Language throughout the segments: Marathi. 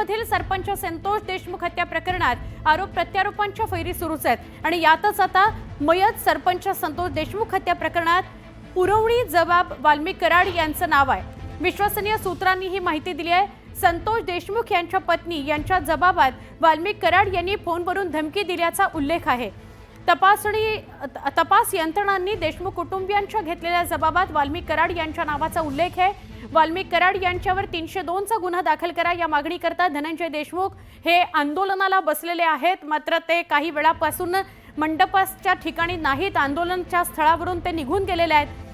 कुटुंबीमधील सरपंच संतोष देशमुख हत्या प्रकरणात आरोप प्रत्यारोपांच्या फैरी सुरूच आहेत आणि यातच आता मयत सरपंच संतोष देशमुख हत्या प्रकरणात पुरवणी जबाब वाल्मिक कराड यांचं नाव आहे। विश्वसनीय सूत्रांनी ही माहिती दिली आहे। संतोष देशमुख यांच्या पत्नी यांच्या जबाबात वाल्मिक कराड यांनी फोनवरून धमकी दिल्याचा उल्लेख आहे। तपास यंत्रणांनी देशमुख कुटुंबियांच्या घेतलेल्या जबाबात वाल्मिक कराड यांच्या नावाचा उल्लेख आहे। वाल्मिक कराड यांच्यावर 302 चा गुन्हा दाखल करा या मागणीकरता धनंजय देशमुख हे आंदोलनाला बसलेले आहेत। मात्र ते काही वेळापासून मंडपाच्या ठिकाणी नाहीत, आंदोलनाच्या स्थळावरून ते निघून गेलेले आहेत।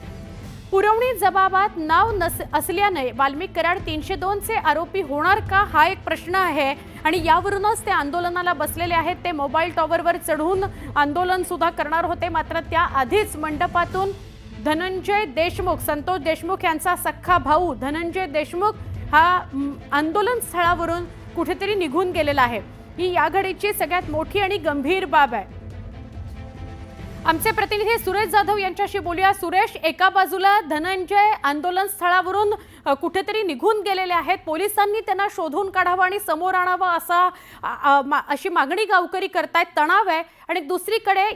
पुरवणी जबाबात नाव असल्याने वाल्मिक कराड 302 चे आरोपी होणार का हा एक प्रश्न आहे आणि यावरूनच ते आंदोलनाला बसलेले आहेत। ते मोबाईल टॉवरवर चढून आंदोलन सुद्धा करणार होते, मात्र त्याआधीच मंडपातून धनंजय देशमुख संतोष देशमुख यांचा सख्खा भाऊ धनंजय देशमुख हा आंदोलन स्थळावरून कुठेतरी निघून गेलेला आहे। ही या घडीची सगळ्यात मोठी आणि गंभीर बाब आहे। आमचे प्रतिनिधी सुरेश जाधव यांच्याशी बोलूया। सुरेश, एका बाजूला धनंजय आंदोलन स्थळावरून कुठेतरी निघून गेलेले आहेत, पोलिसांनी त्यांना शोधून काढावं आणि समोर आणावं अशी मागणी गावकरी करतायत, तणाव आहे। आणि दुसरीकडे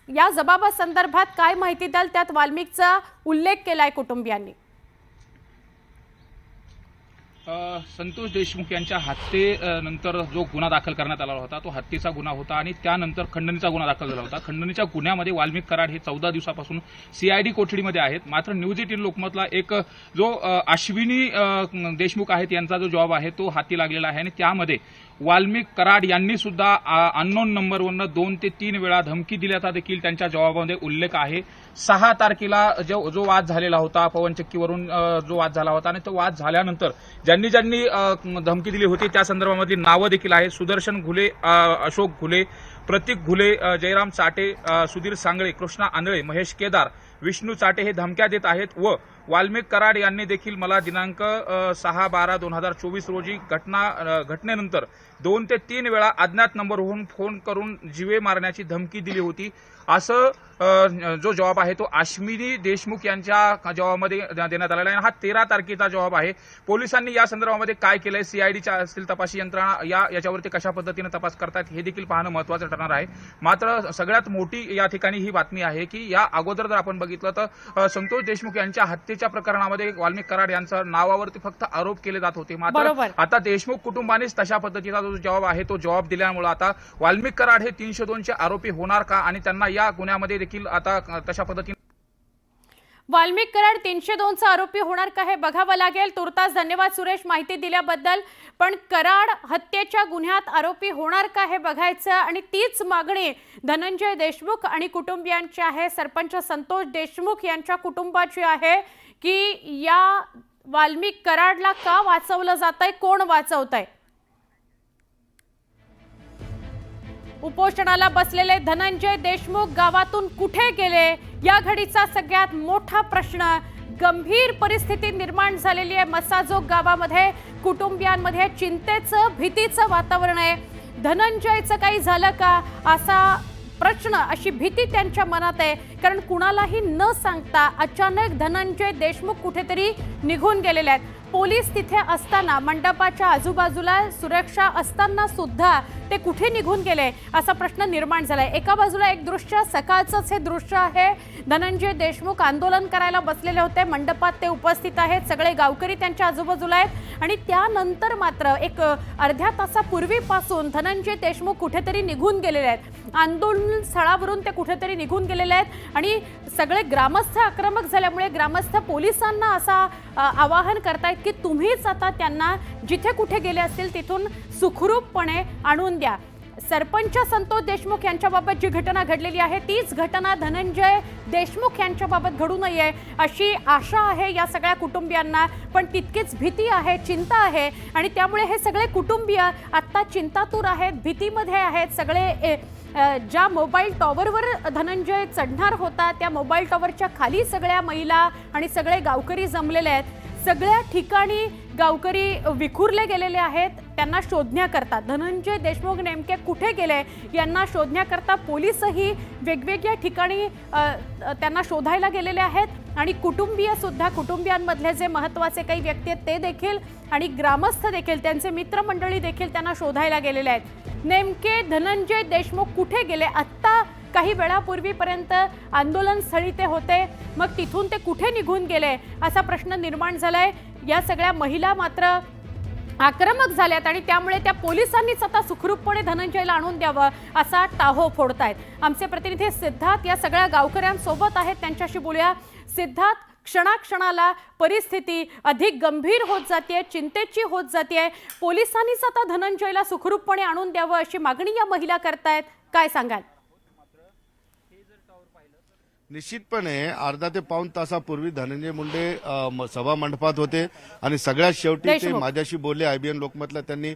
या जबाबासंदर्भात काय माहिती द्याल? त्यात वाल्मिकचा उल्लेख केलाय कुटुंबियांनी। संतोष देशमुख यांच्या हत्येनंतर जो गुन्हा दाखल करण्यात आला होता तो हत्येचा गुन्हा होता आणि त्यानंतर खंडणीचा गुन्हा दाखल झाला होता। खंडणीच्या गुन्ह्यामध्ये वाल्मिक कराड हे 14 दिवसापासून सीआयडी कोठडीमध्ये आहेत। मात्र न्यूज 18 लोकमतला एक जो अश्विनी देशमुख आहेत यांचा जो जॉब आहे तो हाती लागलेला आहे आणि त्यामध्ये वाल्मिक कराड यांनी सुद्धा अननोन नंबरवरून 2 ते 3 वेळा धमकी दिल्याचा देखील त्यांच्या जबाबामध्ये उल्लेख आहे। 6 तारखेला जो वाद झालेला होता पवनचक्कीवरून जो वाद झाला होता आणि तो वाद झाल्यानंतर ज्यांनी धमकी दिली होती त्या संदर्भामधली नावं देखील आहेत। सुदर्शन घुले, अशोक घुले, प्रतीक घुले, जयराम चाटे, सुधीर सांगळे, कृष्णा आंधळे, महेश केदार, विष्णू चाटे हे धमक्या देत आहेत व वाल्मिक कराड यांनी देखील मला दिनांक 6/12/2024 रोजी घटनेनंतर 2 ते 3 वेळा अज्ञात नंबरवरून फोन करून जीवे मारण्याची धमकी दिली होती। असं जो जबाब आहे तो अश्विनी देशमुख यांच्या जबाबामध्ये देण्यात आलेला आहे। हा 13 तारखेचा जबाब आहे। पोलिसांनी या संदर्भामध्ये काय केलंय, सीआयडीच्या असतील तपासी यंत्रणा याच्यावरती कशा पद्धतीने तपास करतात हे देखील पाहणं महत्त्वाचं ठरणार आहे। मात्र सगळ्यात मोठी या ठिकाणी ही बातमी आहे की या अगोदर जर आपण बघितलं तर संतोष देशमुख यांच्या हत्येच्या प्रकरणामध्ये वाल्मिक कराड यांच्या नावावरती फक्त आरोप केले जात होते। मात्र आता देशमुख कुटुंबानेच तशा पद्धतीचा जो जबाब आहे तो जबाब दिल्यामुळे आता वाल्मिक कराड हे 302 चे आरोपी होणार का आणि त्यांना या गुन्ह्यामध्ये देखील आता तशा पद्धतीने वाल्मिक कराड 302 चा आरोपी होणार का हे बघावं लागेल। तुर्तास धन्यवाद सुरेश माहिती दिल्याबद्दल। पण कराड हत्येच्या गुन्ह्यात आरोपी होणार का हे बघायचं आणि तीच मागणी धनंजय देशमुख आणि कुटुंबियांची आहे, सरपंच संतोष देशमुख यांच्या कुटुंबाची आहे की या वाल्मिक कराडला का वाचवलं जातंय, कोण वाचवतंय? उपोषणाला बसलेले धनंजय देशमुख गावातून कुठे गेले या घडीचा सगळ्यात मोठा प्रश्न। गंभीर परिस्थिती निर्माण झालेली आहे मसाजोग गावामध्ये। कुटुंबियांमध्ये चिंतेचं भीतीचं वातावरण आहे। धनंजयचं काही झालं का असा प्रश्न, अशी भीती त्यांच्या मनात आहे, कारण कुणालाही न सांगता अचानक धनंजय देशमुख कुठेतरी निघून गेलेले आहेत। पोलीस तिथे असताना मंडपाच्या आजूबाजूला सुरक्षा असताना सुद्धा ते कुठे निघून गेले असा प्रश्न निर्माण झालाय। एका बाजूला एक दृश्य, सकाळचंच हे दृश्य आहे, धनंजय देशमुख आंदोलन करायला बसलेले होते, मंडपात ते उपस्थित आहेत, सगळे गावकरी त्यांच्या आजूबाजूला आहेत आणि त्यानंतर मात्र एक अर्ध्या तासापूर्वीपासून धनंजय देशमुख कुठेतरी निघून गेलेले आहेत। आंदोलन स्थळावरून ते कुठेतरी निघून गेलेले आहेत आणि सगळे ग्रामस्थ आक्रमक झाल्यामुळे ग्रामस्थ पोलिसांना असा आवाहन करतायत की तुम्हीच आता त्यांना जिथे कुठे गेले असतील तिथून सुखरूपपणे आणून द्या। सरपंच संतोष देशमुख यांच्याबाबत जी घटना घडलेली आहे तीच घटना धनंजय देशमुख यांच्याबाबत घडू नये अशी आशा आहे या सगळ्या कुटुंबियांना, पण तितकीच भीती आहे, चिंता आहे आणि त्यामुळे हे सगळे कुटुंबीय आता चिंतातूर आहेत, भीतीमध्ये आहेत। सगळे ज्या मोबाईल टॉवरवर धनंजय चढणार होता त्या मोबाईल टॉवरच्या खाली सगळ्या महिला आणि सगळे गावकरी जमलेले आहेत। सगळ्या ठिकाणी गावकरी विखुरले गेलेले आहेत त्यांना शोधण्याकरता. धनंजय देशमुख नेमके कुठे गेले यांना शोधण्याकरता पोलीसही वेगवेगळ्या ठिकाणी त्यांना शोधायला गेलेले आहेत आणि कुटुंबीय सुद्धा, कुटुंबियांमधले जे महत्त्वाचे काही व्यक्ती आहेत ते देखील आणि ग्रामस्थ देखील, त्यांचे मित्रमंडळी देखील त्यांना शोधायला गेलेले आहेत. नेमके धनंजय देशमुख कुठे गेले? आत्ता काही वेळापूर्वीपर्यंत आंदोलनस्थळी ते होते, मग तिथून ते कुठे निघून गेले असा प्रश्न निर्माण झालाय. या सगळ्या महिला मात्र आक्रमक झाल्यात आणि त्यामुळे त्या पोलिसांनीच आता सुखरूपपणे धनंजयला आणून द्यावं असा टाहो फोडतायत. आमचे प्रतिनिधी सिद्धार्थ या सगळ्या गावकऱ्यांसोबत आहेत, त्यांच्याशी बोलूया. सिद्धार्थ, क्षणाक्षणाला परिस्थिती अधिक गंभीर होत जाते, चिंतेची होत जाते. पोलिसांनीच आता धनंजयला सुखरूपपणे आणून द्यावं अशी मागणी या महिला करतायत, काय सांगाल? निश्चितपणे अर्धा ते पाऊण तासापूर्वी धनंजय मुंडे सभा मंडपात होते आणि सगळ्यात शेवटी ते माझ्याशी बोलले. IBN लोकमतला त्यांनी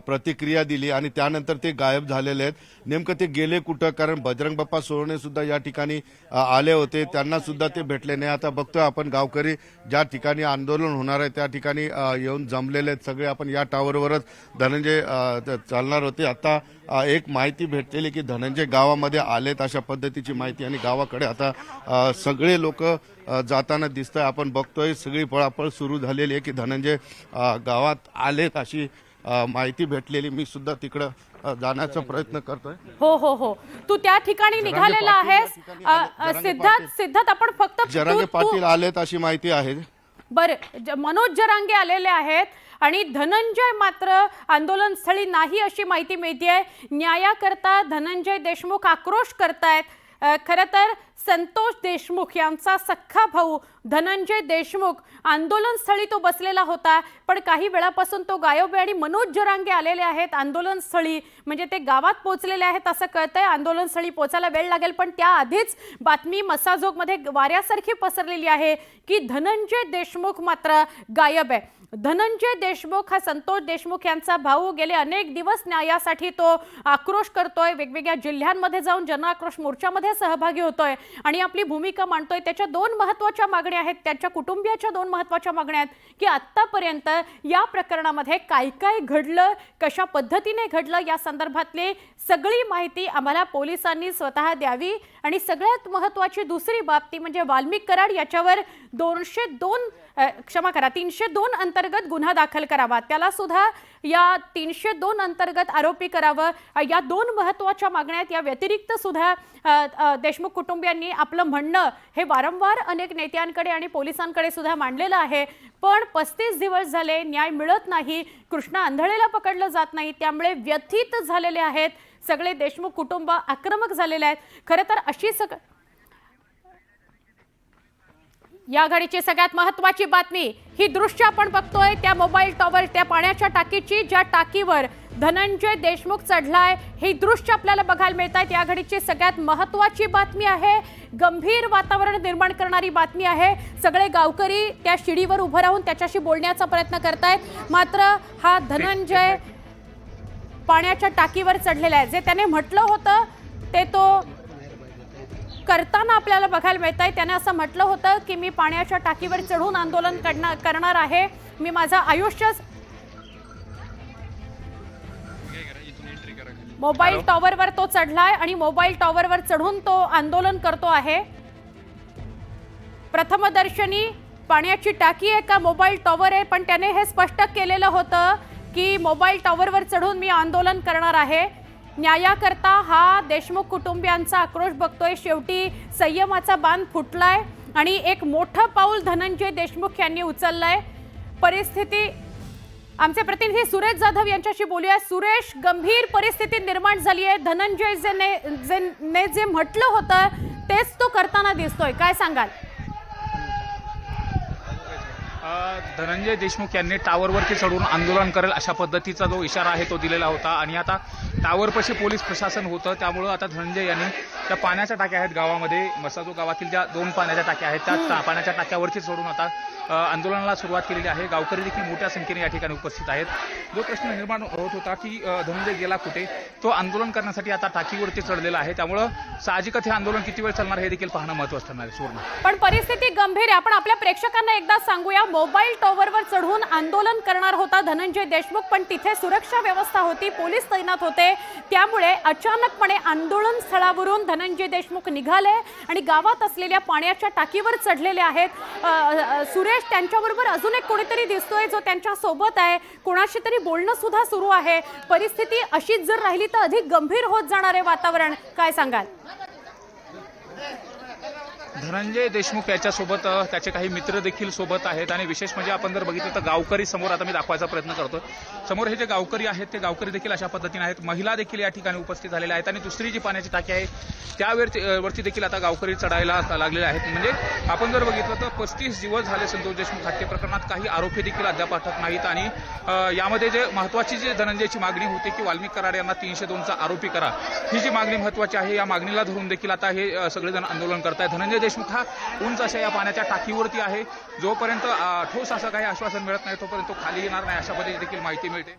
प्रतिक्रिया दिली आणि त्यानंतर ते गायब झालेले आहेत. नेमकं ते गेले कुठं? कारण बजरंग बाप्पा सोळणे सुद्धा या ठिकाणी आले होते, त्यांना सुद्धा ते भेटले नाही. आता बघतोय आपण गावकरी ज्या ठिकाणी आंदोलन होणार आहे त्या ठिकाणी येऊन जमलेले आहेत सगळे. आपण या टावरवरच धनंजय चालणार होते. आता एक माहिती भेटलेली की धनंजय गावामध्ये आलेत अशा पद्धतीची माहिती आणि गावाकडे आता सगळे लोक जाताना दिसत आहे. आपण बघतोय सगळी पळापळ सुरू झालेली आहे की धनंजय गावात आलेत अशी माहिती भेटलेली. मी सुद्धा तिकडं जाण्याचा प्रयत्न करतोय. हो हो हो, तू त्या ठिकाणी निघालेला आहेस. सिद्धार्थ आपण फक्त जरांगे पाटील आलेत अशी माहिती आहे. बरं, मनोज जरांगे आलेले आहेत आणि धनंजय मात्र आंदोलनस्थळी नाही अशी माहिती मिळतेय. न्यायाकरता धनंजय देशमुख आक्रोश करतायत. खरं तर संतोष देशमुख यांचा सख्खा भाऊ धनंजय देशमुख आंदोलनस्थळी तो बसलेला होता, पण काही वेळापासून तो गायब आहे आणि मनोज जरांगे आलेले आहेत आंदोलनस्थळी. म्हणजे ते गावात पोहोचलेले आहेत असं कळतंय. आंदोलनस्थळी पोहोचायला वेळ लागेल, पण त्याआधीच बातमी मसाजोगमध्ये वाऱ्यासारखी पसरलेली आहे की धनंजय देशमुख मात्र गायब आहे. धनंजय देशमुख हा संतोष देशमुख यांचा भाऊ. गेले अनेक दिवस न्यायासाठी तो आक्रोश करतोय, वेगवेगळ्या जिल्ह्यांमध्ये जाऊन जनआक्रोश मोर्चामध्ये सहभागी होतोय आणि आपली भूमिका मांडतोय. त्याच्या दोन महत्त्वाच्या मागण्या आहेत, त्याच्या कुटुंबियाच्या दोन महत्त्वाच्या मागण्या आहेत की आत्तापर्यंत या प्रकरणामध्ये काय काय घडलं, कशा पद्धतीने घडलं या संदर्भातली सगळी माहिती आम्हाला पोलिसांनी स्वतः द्यावी आणि सगळ्यात महत्त्वाची दुसरी बाब ती म्हणजे वाल्मिक कराड याच्यावर 302 अंतर्गत गुन्हा दाखल करावा, त्याला सुद्धा या 302 अंतर्गत आरोपी करावं. या दोन महत्त्वाच्या मागण्या आहेत. या व्यतिरिक्त सुद्धा देशमुख कुटुंबियांनी आपलं म्हणणं हे वारंवार अनेक नेत्यांकडे आणि पोलिसांकडे सुद्धा मांडलेलं आहे, पण 35 दिवस झाले न्याय मिळत नाही. कृष्णा आंधळेला पकडलं जात नाही, त्यामुळे व्यथित झालेले आहेत सगळे देशमुख कुटुंब, आक्रमक झालेले आहेत. खरं तर अशी या घडीची सगळ्यात महत्त्वाची बातमी ही दृश्य आपण बघतोय त्या मोबाईल टॉवर, त्या पाण्याच्या टाकीची, ज्या टाकीवर धनंजय देशमुख चढलाय. ही दृश्य आपल्याला बघायला मिळत आहेत. या घडीची सगळ्यात महत्त्वाची बातमी आहे, गंभीर वातावरण निर्माण करणारी बातमी आहे. सगळे गावकरी त्या शिडीवर उभं राहून त्याच्याशी बोलण्याचा प्रयत्न करतायत, मात्र हा धनंजय पाण्याच्या टाकीवर चढलेला आहे. जे त्याने म्हटलं होतं ते तो करताना आपल्याला बघायला मिळत आहे. त्याने असं म्हटलं होतं की मी पाण्याच्या टाकीवर चढून आंदोलन करणार आहे, मी माझं आयुष्य. मोबाईल टॉवरवर तो चढलाय आणि मोबाईल टॉवरवर चढून तो आंदोलन करतो आहे. प्रथमदर्शनी पाण्याची टाकी आहे का मोबाईल टॉवर आहे, पण त्याने हे स्पष्ट केलेलं होतं की मोबाईल टॉवरवर चढून मी आंदोलन करणार आहे. न्यायाकरता हा देशमुख कुटुंबियांचा आक्रोश बघतोय. शेवटी संयमाचा बांध फुटलाय आणि एक मोठं पाऊल धनंजय देशमुख यांनी उचललंय. परिस्थिती, आमचे प्रतिनिधी सुरेश जाधव यांच्याशी बोलूया. सुरेश, गंभीर परिस्थिती निर्माण झाली आहे. धनंजय जे म्हटलं होतं तेच तो करताना दिसतोय, काय सांगाल? धनंजय देशमुख यांनी टावरवरती चढून आंदोलन करेल अशा पद्धतीचा जो इशारा आहे तो दिलेला होता आणि आता टावरपाशी पोलीस प्रशासन होतं, त्यामुळं आता धनंजय यांनी त्या पाण्याच्या टाक्या आहेत गावामध्ये, मसाजो गावातील ज्या 2 पाण्याच्या टाक्या आहेत त्या पाण्याच्या टाक्यावरती चढून आता आंदोलनाला सुरुवात केलेली आहे. गावकरी देखील मोठ्या संख्येने या ठिकाणी उपस्थित आहेत. जो प्रश्न निर्माण होत होता की धनंजय गेला कुठे, तो आंदोलन करण्यासाठी आता टाकीवरती चढलेला आहे, त्यामुळं साहजिकच हे आंदोलन किती वेळ चालणार हे देखील पाहणं महत्त्वाचं ठरणार आहे. सुवर्ण, पण परिस्थिती गंभीर आहे. आपण आपल्या प्रेक्षकांना एकदा सांगूया, मोबाईल टॉवरवर चढून आंदोलन करणार होता धनंजय देशमुख, पण तिथे सुरक्षा व्यवस्था होती, पोलीस तैनात होते, त्यामुळे अचानकपणे आंदोलन स्थळावरून धनंजय देशमुख निघाले आणि गावात असलेल्या पाण्याच्या टाकीवर चढलेले आहेत। सुरेश, त्यांच्याबरोबर अजून एक कोणीतरी दिसतोय जो त्यांच्या सोबत आहे, कोणाशी तरी बोलणं सुद्धा सुरू आहे। परिस्थिती अशीच जर राहिली तर अधिक गंभीर होत जाणार आहे वातावरण, काय सांगाल? धनंजय देशमुख याच्यासोबत त्याचे काही मित्र देखील सोबत आहेत आणि विशेष म्हणजे आपण जर बघितलं तर गावकरी समोर आता मी दाखवायचा प्रयत्न करतो। समोर हे जे गावकरी आहेत ते गावकरी देखील अशा पद्धतीने आहेत, महिला देखील या ठिकाणी उपस्थित झालेल्या आहेत आणि दुसरी जी पाण्याची टाकी आहे त्यावरती देखील आता गावकरी चढायला लागलेले आहेत। म्हणजे आपण जर बघितलं तर 35 दिवस झाले संतोष देशमुख हत्ये प्रकरणात काही आरोपी देखील अद्याप अटक नाहीत आणि यामध्ये जे महत्वाची जी धनंजयची मागणी होती की वाल्मिक कराड यांना 302चा आरोपी करा, ही जी मागणी महत्वाची आहे, या मागणीला धरून देखील आता हे सगळेजण आंदोलन करतायत। धनंजय देशमुख हा उंच अशा या पाण्याच्या टाकीवरती आहे, जोपर्यंत ठोस असं काही आश्वासन मिळत नाही तोपर्यंत तो खाली येणार नाही अशा पद्धतीने देखील माहिती मिळते।